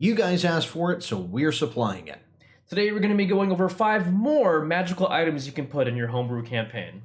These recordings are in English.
You guys asked for it, so we're supplying it. Today we're going to be going over 5 more magical items you can put in your homebrew campaign.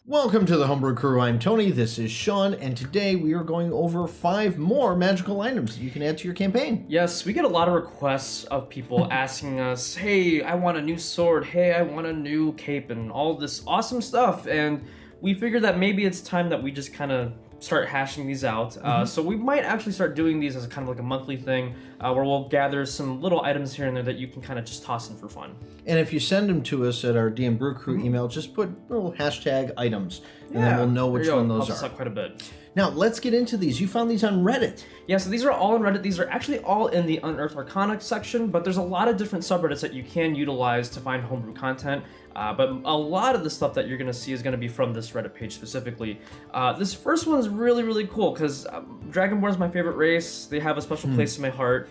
Welcome to the Homebrew Crew. I'm Tony, this is Sean, and today we are going over 5 more magical items that you can add to your campaign. Yes, we get a lot of requests of people asking us, hey, I want a new sword, hey, I want a new cape, and all this awesome stuff, and we figured that maybe it's time that we just kind of start hashing these out. So we might actually start doing these as a kind of like a monthly thing where we'll gather some little items here and there that you can kind of just toss in for fun. And if you send them to us at our DM Brew Crew email, just put little hashtag items, and then we'll know which one those helps are. us out quite a bit. Now, let's get into these. You found these on Reddit. Yeah, so these are all on Reddit. These are actually all in the Unearthed Arcana section, but there's a lot of different subreddits that you can utilize to find homebrew content. But a lot of the stuff that you're going to see is going to be from this Reddit page specifically. This first one is really, really cool because Dragonborn is my favorite race. They have a special place in my heart.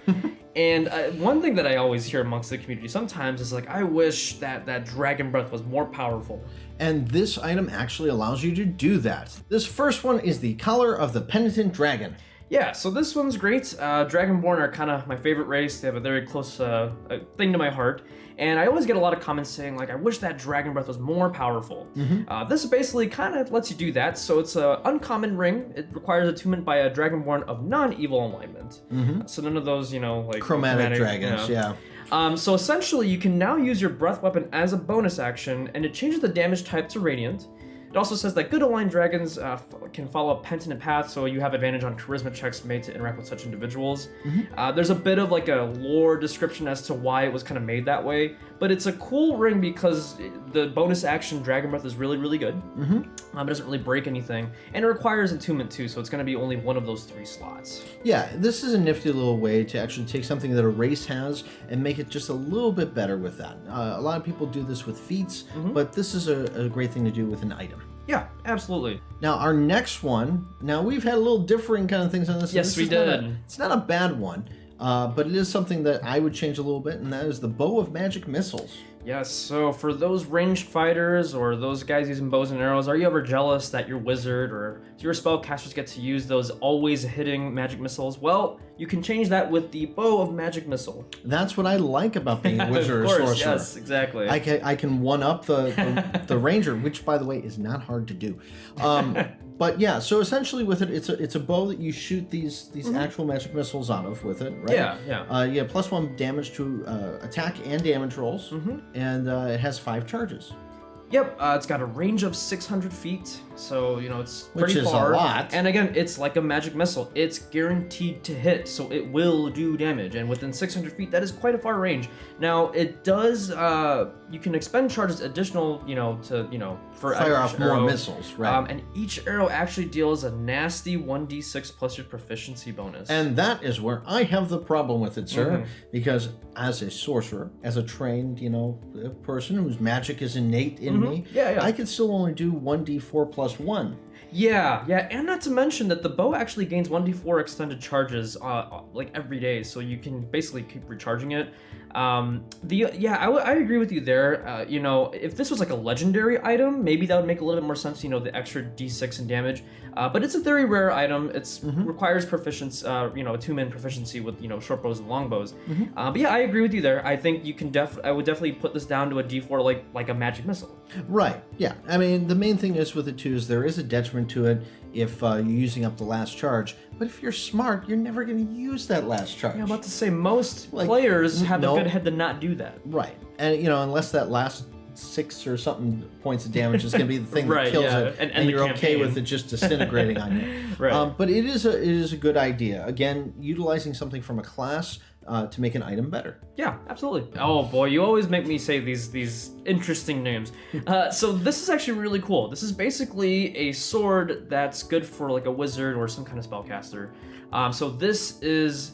And one thing that I always hear amongst the community sometimes is like, I wish that Dragon Breath was more powerful. And this item actually allows you to do that. This first one is the Collar of the Penitent Dragon. Yeah, so this one's great. Dragonborn are kind of my favorite race. They have a very close thing to my heart. And I always get a lot of comments saying, like, I wish that Dragon Breath was more powerful. This basically kind of lets you do that. So it's an uncommon ring. It requires attunement by a Dragonborn of non-evil alignment. So none of those, like... Chromatic dragons, yeah. So essentially, you can now use your breath weapon as a bonus action, and it changes the damage type to Radiant. It also says that good aligned dragons can follow a penitent path, so you have advantage on charisma checks made to interact with such individuals. There's a bit of like a lore description as to why it was kind of made that way, but it's a cool ring because the bonus action Dragon Breath is really, really good. It doesn't really break anything, and it requires attunement too, so it's going to be only one of those 3 slots. Yeah, this is a nifty little way to actually take something that a race has and make it just a little bit better with that. A lot of people do this with feats, but this is a great thing to do with an item. Yeah, absolutely. Now, our next one, we've had a little differing kind of things on this. Yes, we did. It's not a bad one, but it is something that I would change a little bit, and that is the Bow of Magic Missiles. Yes, so for those ranged fighters or those guys using bows and arrows, are you ever jealous that your wizard or your spellcasters get to use those always hitting magic missiles? Well, you can change that with the Bow of Magic Missile. That's what I like about being a wizard or sorcerer. Yes, exactly. I can one-up the ranger, which, by the way, is not hard to do. But yeah, so essentially with it, it's a bow that you shoot these actual magic missiles out of with it, right? Yeah. You have +1 damage to attack and damage rolls, and it has 5 charges. Yep, it's got a range of 600 feet, so, it's pretty Which is far. a lot. And again, it's like a magic missile. It's guaranteed to hit, so it will do damage. And within 600 feet, that is quite a far range. Now, it does, you can expend charges additional, for fire off more arrow. missiles, right? And each arrow actually deals a nasty 1d6 plus your proficiency bonus. And that is where I have the problem with it, sir, because as a sorcerer, as a trained, person whose magic is innate in me, I can still only do 1d4 plus 1. Yeah, and not to mention that the bow actually gains 1d4 extended charges like every day, so you can basically keep recharging it. I agree with you there. If this was like a legendary item, maybe that would make a little bit more sense. The extra d6 in damage. But it's a very rare item. It requires proficiency, attunement proficiency with short bows and long bows. But yeah, I agree with you there. I think you can I would definitely put this down to a d4 like a magic missile. Right. Yeah. I mean, the main thing is with it too is there is a detriment to it if you're using up the last charge. But if you're smart, you're never going to use that last charge. Yeah, I'm about to say most players have a good head to not do that. Right. And unless that last 6 or something points of damage is going to be the thing that kills it, and you're okay with it just disintegrating on you. Right. But it is a good idea. Again, utilizing something from a class to make an item better. Yeah, absolutely. Oh boy, you always make me say these interesting names. So this is actually really cool. This is basically a sword that's good for like a wizard or some kind of spellcaster. So this is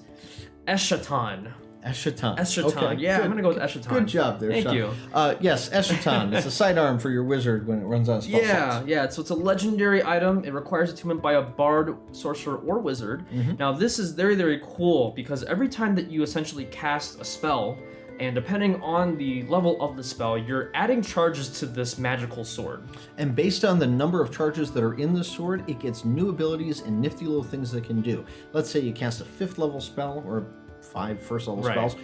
Eschaton. Eschaton. Okay, yeah, I'm gonna go with Eschaton. Good job there, Thank Sean. you. Yes, Eschaton. It's a sidearm for your wizard when it runs out of spell slots. Yeah. So it's a legendary item. It requires attunement by a bard, sorcerer, or wizard. Now this is very, very cool because every time that you essentially cast a spell, and depending on the level of the spell, you're adding charges to this magical sword. And based on the number of charges that are in the sword, it gets new abilities and nifty little things that it can do. Let's say you cast a 5th level spell, or 5 first level spells.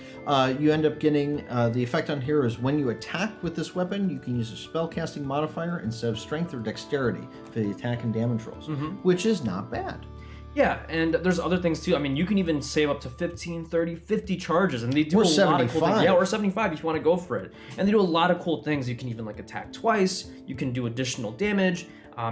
You end up getting, the effect on here is when you attack with this weapon, you can use a spell casting modifier instead of strength or dexterity for the attack and damage rolls, which is not bad. Yeah, and there's other things too. I mean, you can even save up to 15, 30, 50 charges, and they do or a 75. lot of cool things. Yeah, or 75 if you want to go for it. And they do a lot of cool things. You can even like attack twice. You can do additional damage.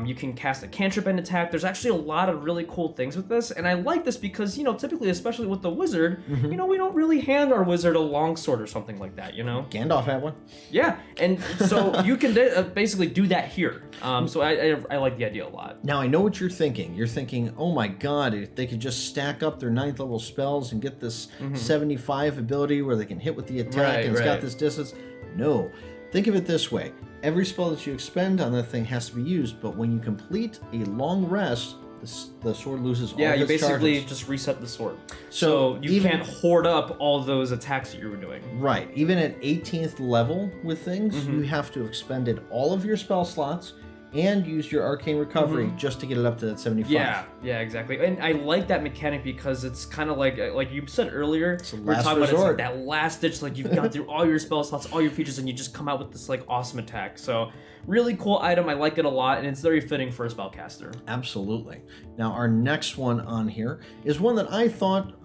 You can cast a cantrip and attack. There's actually a lot of really cool things with this, and I like this because, you know, typically, especially with the wizard, you know, we don't really hand our wizard a longsword or something like that, you know? Gandalf had one. Yeah, and so you can basically do that here. So I like the idea a lot. Now, I know what you're thinking. You're thinking, oh my god, if they could just stack up their 9th level spells and get this 75 ability where they can hit with the attack and it's got this distance. No. Think of it this way. Every spell that you expend on that thing has to be used, but when you complete a long rest, the sword loses all of its charges. Yeah, you basically just reset the sword. So you can't hoard up all those attacks that you were doing. Right. Even at 18th level with things, you have to have expended all of your spell slots and use your arcane recovery just to get it up to that 75. Yeah, exactly. And I like that mechanic because it's kind of like you said earlier, it's we were talking about it's like that last ditch, like you've gone through all your spell slots, all your features, and you just come out with this like awesome attack. So really cool item. I like it a lot, and it's very fitting for a spellcaster. Absolutely. Now our next one on here is one that I thought,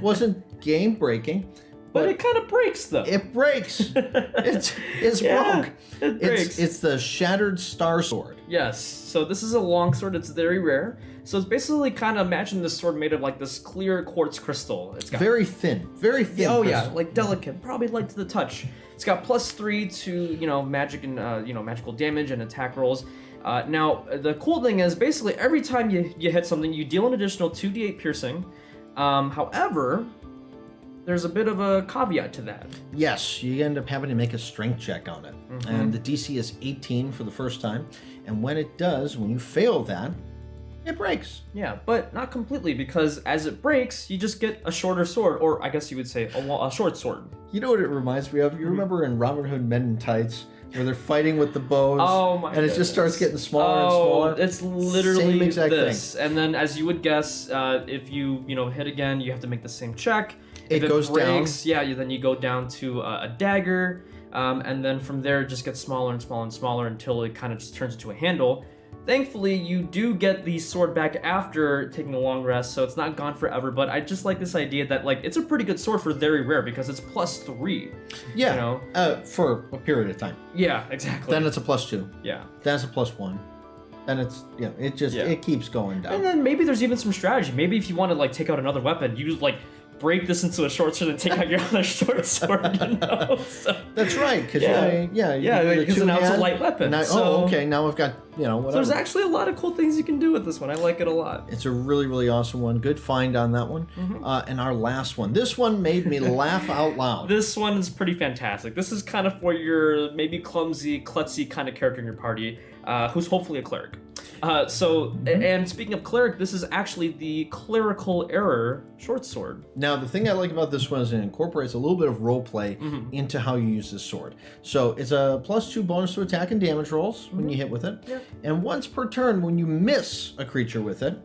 wasn't game breaking. But it kind of breaks, though. It breaks. It's broke. It breaks. It's the Shattered Star Sword. Yes. So this is a longsword. It's very rare. So it's basically kind of imagine this sword made of like this clear quartz crystal. It's got very thin. Oh yeah, like delicate, probably light to the touch. It's got +3 to magic and magical damage and attack rolls. Now the cool thing is basically every time you hit something, you deal an additional 2d8 piercing. However, there's a bit of a caveat to that. Yes, you end up having to make a strength check on it. And the DC is 18 for the first time. And when it does, when you fail that, it breaks. Yeah, but not completely, because as it breaks, you just get a shorter sword, or I guess you would say a short sword. You know what it reminds me of? You remember in Robin Hood Men in Tights, where they're fighting with the bows, and it just starts getting smaller and smaller. It's literally same exact this. thing. And then, as you would guess, if you hit again, you have to make the same check. If it goes breaks, down. then you go down to a dagger, and then from there it just gets smaller and smaller and smaller until it kind of just turns into a handle. Thankfully, you do get the sword back after taking a long rest, so it's not gone forever, but I just like this idea that, like, it's a pretty good sword for very rare because it's +3. Yeah, for a period of time. Yeah, exactly. Then it's a +2. Yeah. Then it's a +1. Then it's, it keeps going down. And then maybe there's even some strategy. Maybe if you want to, like, take out another weapon, you, like, break this into a short sword and take out your other short sword, So. That's right, because because now it's a light weapon. Now, now we've got, whatever. So there's actually a lot of cool things you can do with this one. I like it a lot. It's a really, really awesome one. Good find on that one. And our last one. This one made me laugh out loud. This one is pretty fantastic. This is kind of for your maybe clumsy, klutzy kind of character in your party, who's hopefully a cleric. And speaking of cleric, this is actually the clerical error short sword. Now, the thing I like about this one is it incorporates a little bit of role play into how you use this sword. So it's a +2 bonus to attack and damage rolls when you hit with it. Yeah. And once per turn, when you miss a creature with it,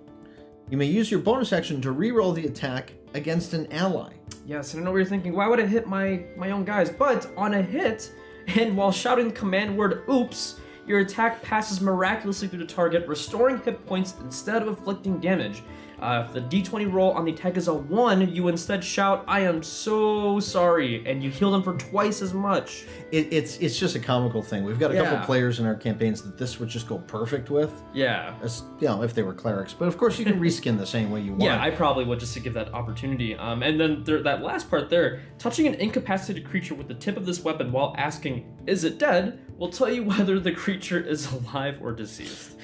you may use your bonus action to reroll the attack against an ally. Yes, and I know what you're thinking, why would I hit my own guys? But on a hit, and while shouting the command word oops, your attack passes miraculously through the target, restoring hit points instead of inflicting damage. If the d20 roll on the attack is a 1, you instead shout, "I am so sorry," and you heal them for twice as much. It's just a comical thing. We've got a couple players in our campaigns that this would just go perfect with. Yeah. If they were clerics. But of course you can reskin the same way you want. Yeah, I probably would, just to give that opportunity. And then that last part there, touching an incapacitated creature with the tip of this weapon while asking, "Is it dead?" will tell you whether the creature is alive or deceased.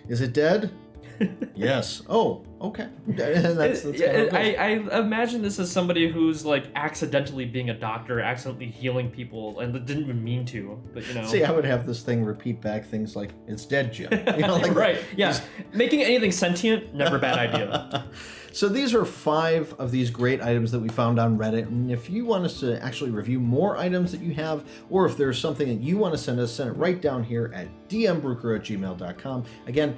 Is it dead? Yes. Oh, Okay. That's I imagine this as somebody who's like accidentally being a doctor, accidentally healing people, and didn't even mean to. But See, I would have this thing repeat back things like "It's dead, Jim." Like right? Yeah. Making anything sentient, never a bad idea. So these are 5 of these great items that we found on Reddit, and if you want us to actually review more items that you have, or if there's something that you want to send us, send it right down here at dmbrewcrew@gmail.com. Again,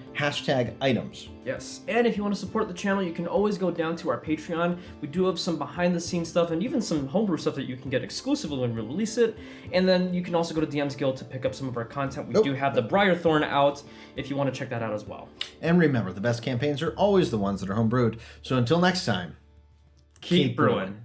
#items. Yes, and if you want to support the channel, you can always go down to our Patreon. We do have some behind-the-scenes stuff and even some homebrew stuff that you can get exclusively when we release it. And then you can also go to DM's Guild to pick up some of our content. We do have the Briarthorn out if you want to check that out as well. And remember, the best campaigns are always the ones that are homebrewed. So until next time, keep brewing.